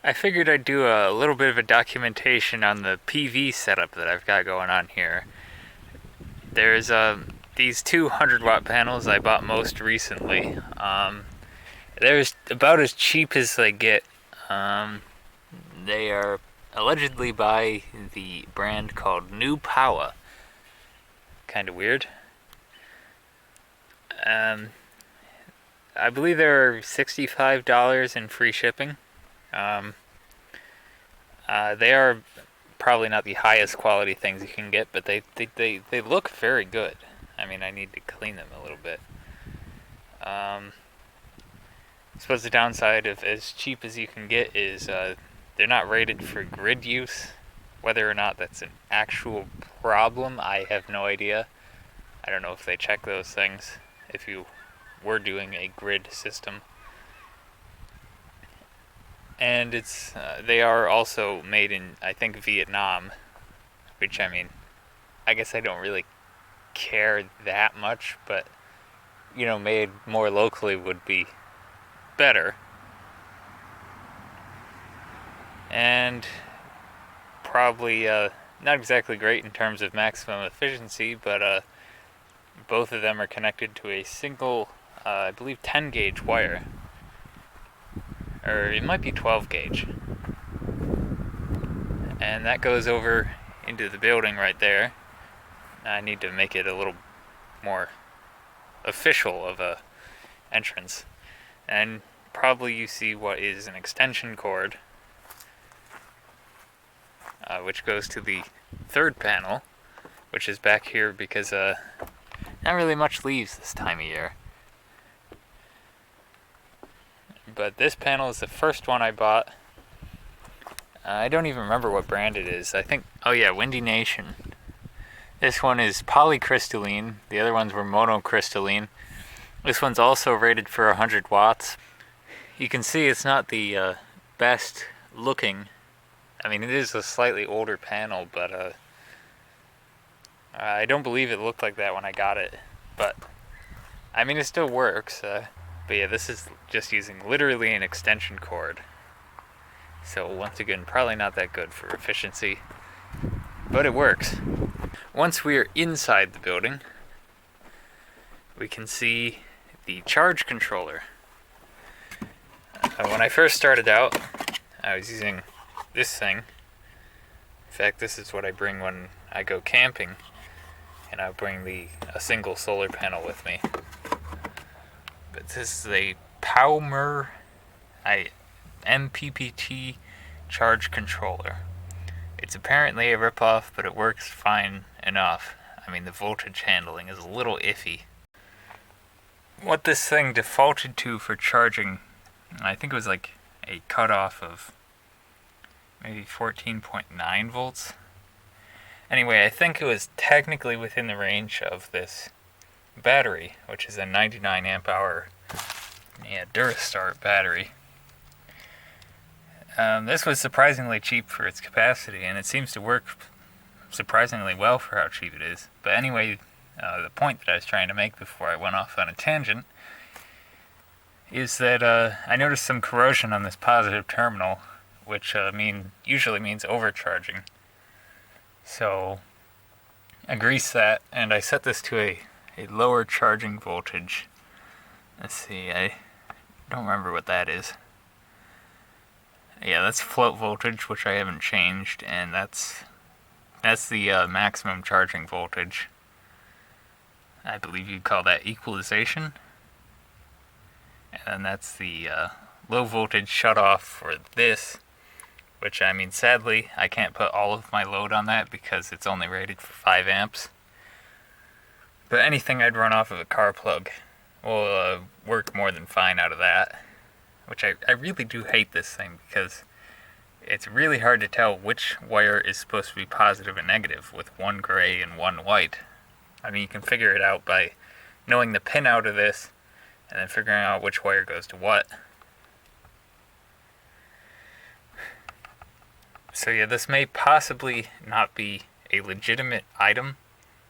I figured I'd do a little bit of a documentation on the PV setup that I've got going on here. There's these 200-watt panels I bought most recently. They're about as cheap as they get. They are allegedly by the brand called New Power. Kind of weird. I believe they're $65 in free shipping. They are probably not the highest quality things you can get, but they look very good. I mean, I need to clean them a little bit. I suppose the downside of as cheap as you can get is they're not rated for grid use. Whether or not that's an actual problem, I have no idea. I don't know if they check those things if you were doing a grid system. And they are also made in, I think, Vietnam, which, I mean, I guess I don't really care that much, but, made more locally would be better. And probably not exactly great in terms of maximum efficiency, but both of them are connected to a single, I believe, 10 gauge wire. Or it might be 12 gauge. And that goes over into the building right there. I need to make it a little more official of a entrance. And probably you see what is an extension cord, which goes to the third panel, which is back here because not really much leaves this time of year. But this panel is the first one I bought. I don't even remember what brand it is. I think, Windy Nation. This one is polycrystalline. The other ones were monocrystalline. This one's also rated for 100 watts. You can see it's not the best looking. I mean, it is a slightly older panel, but I don't believe it looked like that when I got it. But, I mean, it still works. But yeah, this is just using literally an extension cord. So once again, probably not that good for efficiency, but it works. Once we are inside the building, we can see the charge controller. When I first started out, I was using this thing. In fact, this is what I bring when I go camping, and I bring a single solar panel with me. But this is a POWMR MPPT charge controller. It's apparently a ripoff, but it works fine enough. I mean, the voltage handling is a little iffy. What this thing defaulted to for charging, I think it was like a cutoff of maybe 14.9 volts. Anyway, I think it was technically within the range of this battery, which is a 99 amp hour Durastart battery. This was surprisingly cheap for its capacity, and it seems to work surprisingly well for how cheap it is. But anyway, the point that I was trying to make before I went off on a tangent is that I noticed some corrosion on this positive terminal, which usually means overcharging. So I greased that, and I set this to a lower charging voltage. Let's see, I don't remember what that is. Yeah, that's float voltage, which I haven't changed, and that's the maximum charging voltage. I believe you'd call that equalization. And then that's the low voltage shutoff for this, which, I mean, sadly, I can't put all of my load on that because it's only rated for 5 amps. But anything I'd run off of a car plug will work more than fine out of that. Which I really do hate this thing because it's really hard to tell which wire is supposed to be positive and negative with one gray and one white. I mean, you can figure it out by knowing the pin out of this and then figuring out which wire goes to what. So yeah, this may possibly not be a legitimate item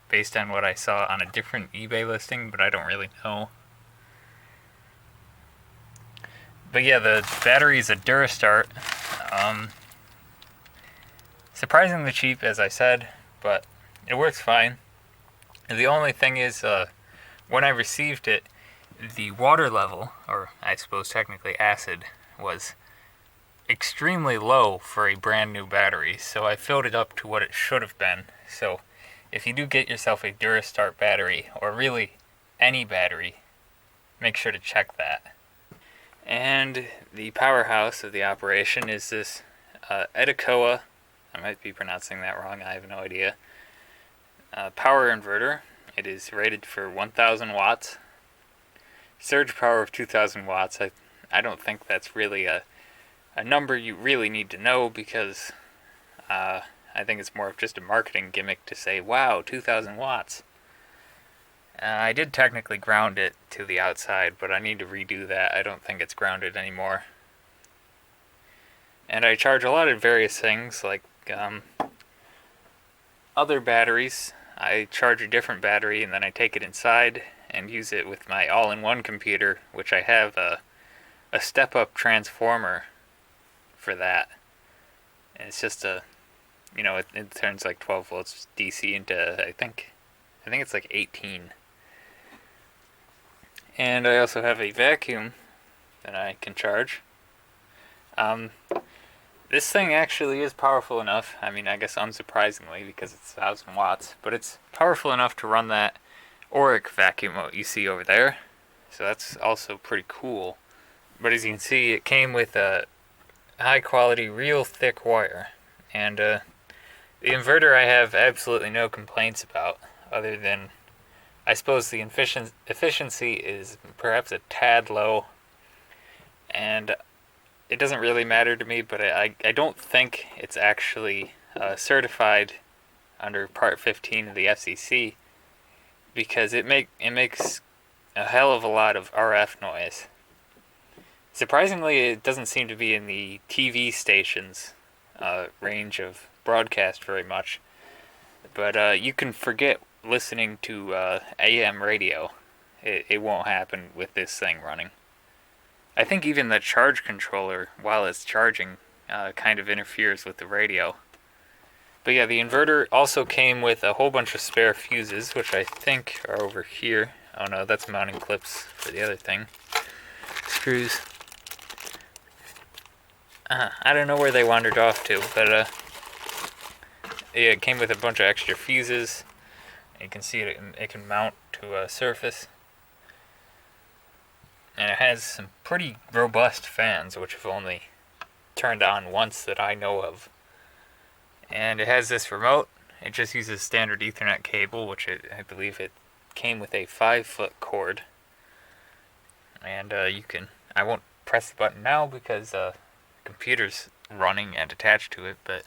based on what I saw on a different eBay listing, but I don't really know. But yeah, the battery is a Durastart. Surprisingly cheap, as I said, but it works fine. The only thing is, when I received it, the water level, or I suppose technically acid, was extremely low for a brand new battery, so I filled it up to what it should have been. So if you do get yourself a Durastart battery, or really any battery, make sure to check that. And the powerhouse of the operation is this EDECOA, I might be pronouncing that wrong, I have no idea, power inverter. It is rated for 1000 watts, surge power of 2000 watts. I don't think that's really a number you really need to know, because I think it's more of just a marketing gimmick to say, wow, 2000 watts. I did technically ground it to the outside, but I need to redo that. I don't think it's grounded anymore. And I charge a lot of various things, like other batteries. I charge a different battery and then I take it inside and use it with my all-in-one computer, which I have a step-up transformer for that. And it's just it turns like 12 volts DC into, I think it's like 18. And I also have a vacuum that I can charge. This thing actually is powerful enough, I mean, I guess unsurprisingly, because it's 1000 watts, but it's powerful enough to run that Auric vacuum what you see over there. So that's also pretty cool. But as you can see, it came with a high quality, real thick wire. And the inverter I have absolutely no complaints about, other than I suppose the efficiency is perhaps a tad low, and it doesn't really matter to me, but I don't think it's actually certified under Part 15 of the FCC, because it makes a hell of a lot of RF noise. Surprisingly, it doesn't seem to be in the TV stations range of broadcast very much, but you can forget listening to AM radio. It won't happen with this thing running. I think even the charge controller, while it's charging, kind of interferes with the radio. But yeah, the inverter also came with a whole bunch of spare fuses, which I think are over here. Oh no, that's mounting clips for the other thing. Screws. I don't know where they wandered off to, but yeah, it came with a bunch of extra fuses. You can see it can mount to a surface. And it has some pretty robust fans, which have only turned on once that I know of. And it has this remote. It just uses standard Ethernet cable, which I believe it came with a 5-foot cord. And I won't press the button now because the computer's running and attached to it, but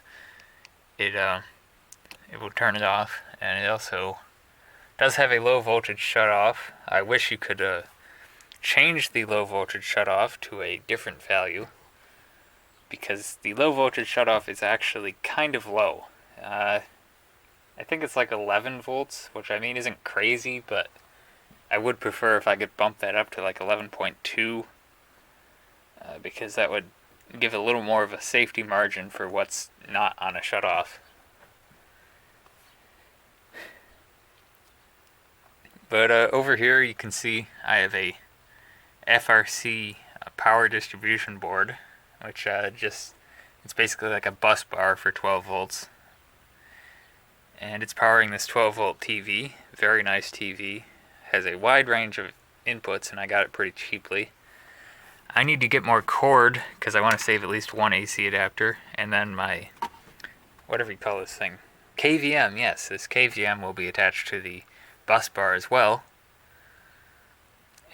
it will turn it off. And it also does have a low voltage shutoff. I wish you could change the low voltage shutoff to a different value, because the low voltage shutoff is actually kind of low. I think it's like 11 volts, which I mean isn't crazy, but I would prefer if I could bump that up to like 11.2, because that would give a little more of a safety margin for what's not on a shutoff. But over here you can see I have a FRC power distribution board, which it's basically like a bus bar for 12 volts. And it's powering this 12 volt TV, very nice TV, has a wide range of inputs, and I got it pretty cheaply. I need to get more cord, because I want to save at least one AC adapter, and then my, whatever you call this thing, KVM, yes, this KVM will be attached to the bus bar as well.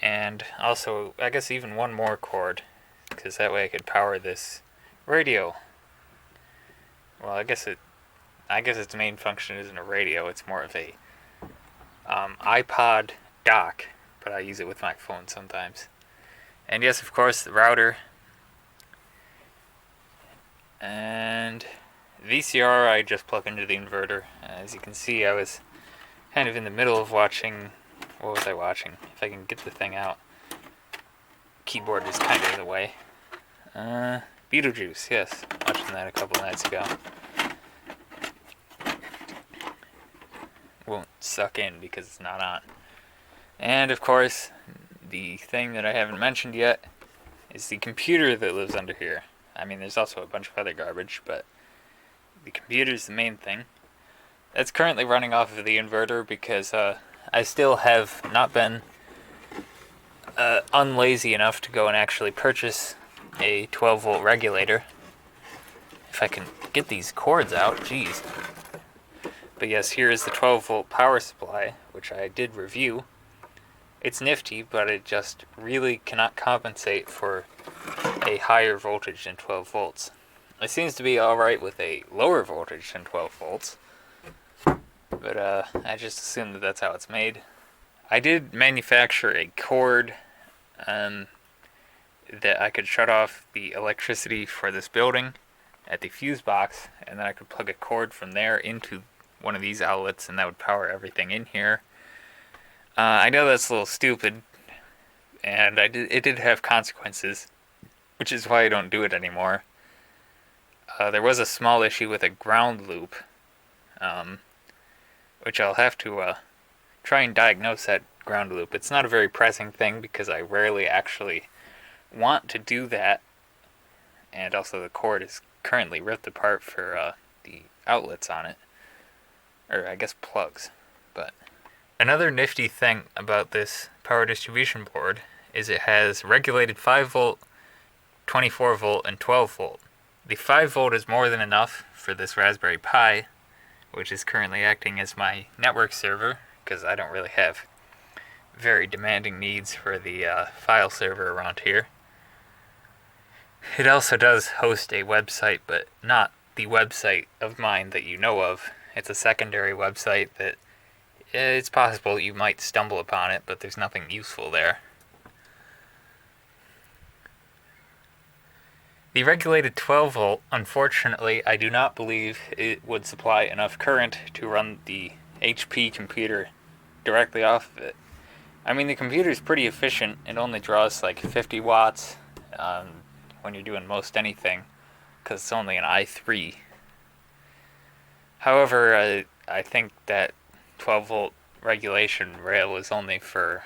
And also, I guess even one more cord, because that way I could power this radio. Well, I guess its main function isn't a radio, it's more of a iPod dock, but I use it with my phone sometimes. And yes, of course, the router. And VCR I just plug into the inverter. As you can see, I was kind of in the middle of watching. What was I watching? If I can get the thing out. Keyboard is kind of in the way. Beetlejuice, yes. Watching that a couple nights ago. Won't suck in because it's not on. And of course, the thing that I haven't mentioned yet is the computer that lives under here. I mean, there's also a bunch of other garbage, but the computer's the main thing. That's currently running off of the inverter because I still have not been unlazy enough to go and actually purchase a 12-volt regulator. If I can get these cords out, jeez. But yes, here is the 12-volt power supply, which I did review. It's nifty, but it just really cannot compensate for a higher voltage than 12 volts. It seems to be alright with a lower voltage than 12 volts, but I just assume that that's how it's made. I did manufacture a cord that I could shut off the electricity for this building at the fuse box, and then I could plug a cord from there into one of these outlets, and that would power everything in here. I know that's a little stupid, and it did have consequences, which is why I don't do it anymore. There was a small issue with a ground loop, which I'll have to try and diagnose that ground loop. It's not a very pressing thing because I rarely actually want to do that, and also the cord is currently ripped apart for the outlets on it, or I guess plugs. But another nifty thing about this power distribution board is it has regulated 5 volt, 24 volt, and 12 volt. The 5 volt is more than enough for this Raspberry Pi, which is currently acting as my network server, because I don't really have very demanding needs for the file server around here. It also does host a website, but not the website of mine that you know of. It's a secondary website that it's possible you might stumble upon it, but there's nothing useful there. The regulated 12 volt, unfortunately, I do not believe it would supply enough current to run the HP computer directly off of it. I mean, the computer is pretty efficient. It only draws like 50 watts when you're doing most anything, because it's only an i3. However, I think that 12 volt regulation rail is only for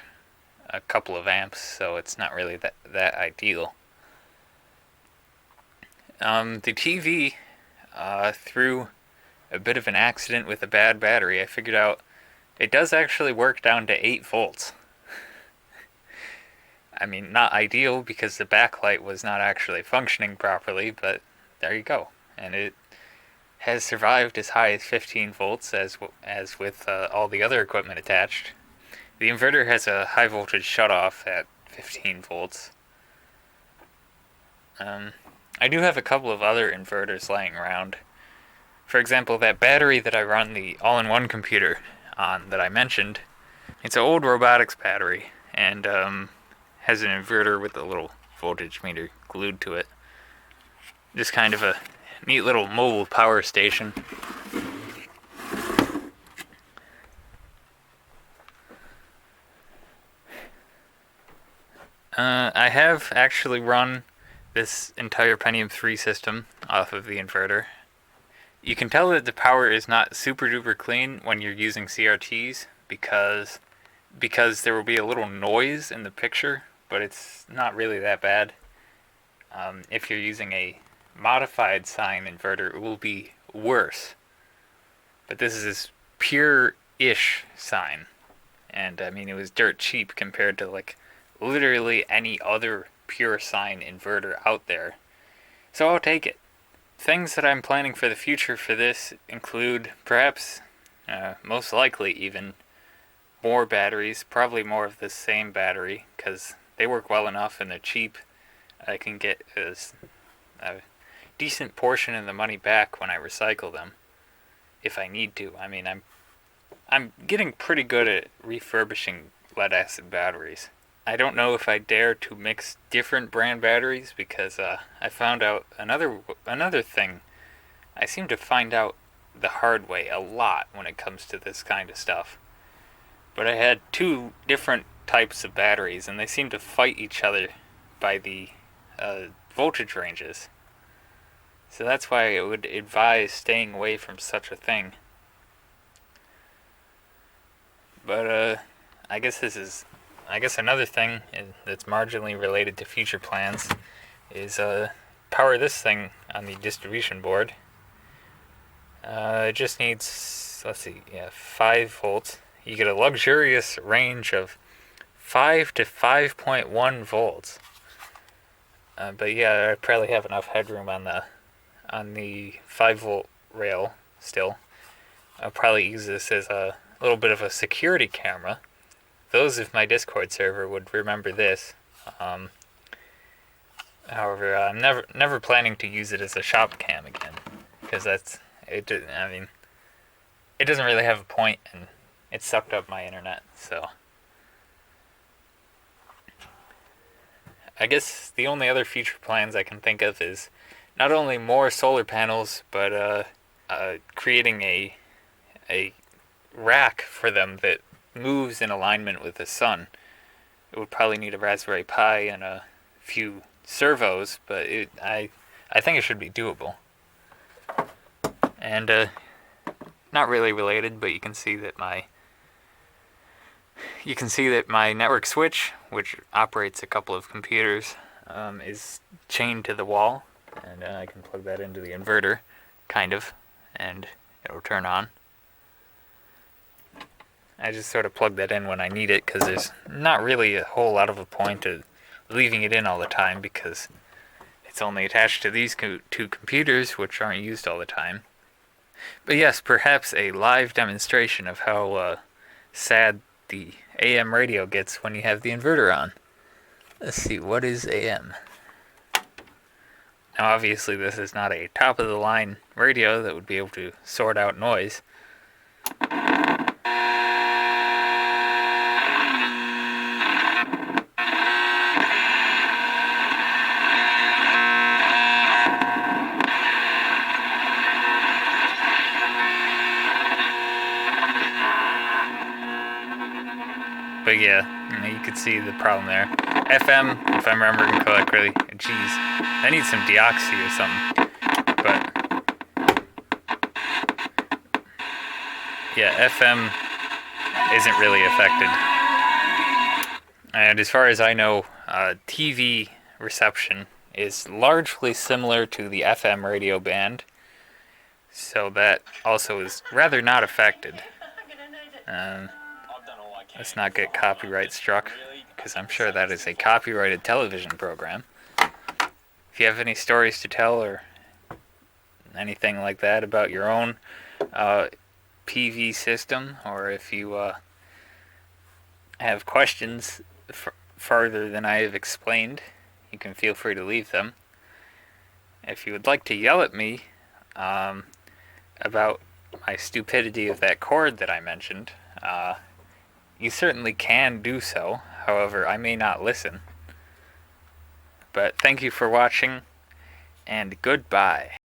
a couple of amps, so it's not really that ideal. The TV, through a bit of an accident with a bad battery, I figured out it does actually work down to 8 volts. I mean, not ideal because the backlight was not actually functioning properly, but there you go. And it has survived as high as 15 volts as with all the other equipment attached. The inverter has a high voltage shutoff at 15 volts. I do have a couple of other inverters laying around. For example, that battery that I run the all-in-one computer on that I mentioned, it's an old robotics battery, and has an inverter with a little voltage meter glued to it. Just kind of a neat little mobile power station. I have actually run this entire Pentium 3 system off of the inverter. You can tell that the power is not super duper clean when you're using CRTs because there will be a little noise in the picture, but it's not really that bad. If you're using a modified sine inverter, it will be worse. But this is pure-ish sine, and I mean, it was dirt cheap compared to like literally any other pure sine inverter out there. So I'll take it. Things that I'm planning for the future for this include perhaps, most likely even, more batteries, probably more of the same battery, because they work well enough and they're cheap. I can get a decent portion of the money back when I recycle them, if I need to. I mean, I'm getting pretty good at refurbishing lead-acid batteries. I don't know if I dare to mix different brand batteries because I found out another thing. I seem to find out the hard way a lot when it comes to this kind of stuff. But I had 2 different types of batteries, and they seem to fight each other by the voltage ranges. So that's why I would advise staying away from such a thing. But I guess another thing that's marginally related to future plans is power this thing on the distribution board. It just needs, 5 volts. You get a luxurious range of 5 to 5.1 volts. But yeah, I probably have enough headroom on the 5 volt rail still. I'll probably use this as a little bit of a security camera. Those of my Discord server would remember this. However, I'm never planning to use it as a shop cam again, because it doesn't really have a point, and it sucked up my internet. So I guess the only other future plans I can think of is not only more solar panels, but creating a rack for them that moves in alignment with the sun. It would probably need a Raspberry Pi and a few servos, but I think it should be doable. And not really related, but you can see that my network switch, which operates a couple of computers, is chained to the wall, and I can plug that into the inverter, kind of, and it'll turn on. I just sort of plug that in when I need it, because there's not really a whole lot of a point to leaving it in all the time, because it's only attached to these two computers, which aren't used all the time. But yes, perhaps a live demonstration of how sad the AM radio gets when you have the inverter on. Let's see, what is AM? Now obviously this is not a top-of-the-line radio that would be able to sort out noise. But yeah, you could see the problem there. FM, if I'm remembering correctly, geez, I need some deoxy or something. But yeah, FM isn't really affected. And as far as I know, TV reception is largely similar to the FM radio band, so that also is rather not affected. Let's not get copyright struck, because I'm sure that is a copyrighted television program. If you have any stories to tell or anything like that about your own PV system, or if you have questions farther than I have explained, you can feel free to leave them. If you would like to yell at me about my stupidity of that cord that I mentioned, you certainly can do so. However, I may not listen. But thank you for watching, and goodbye.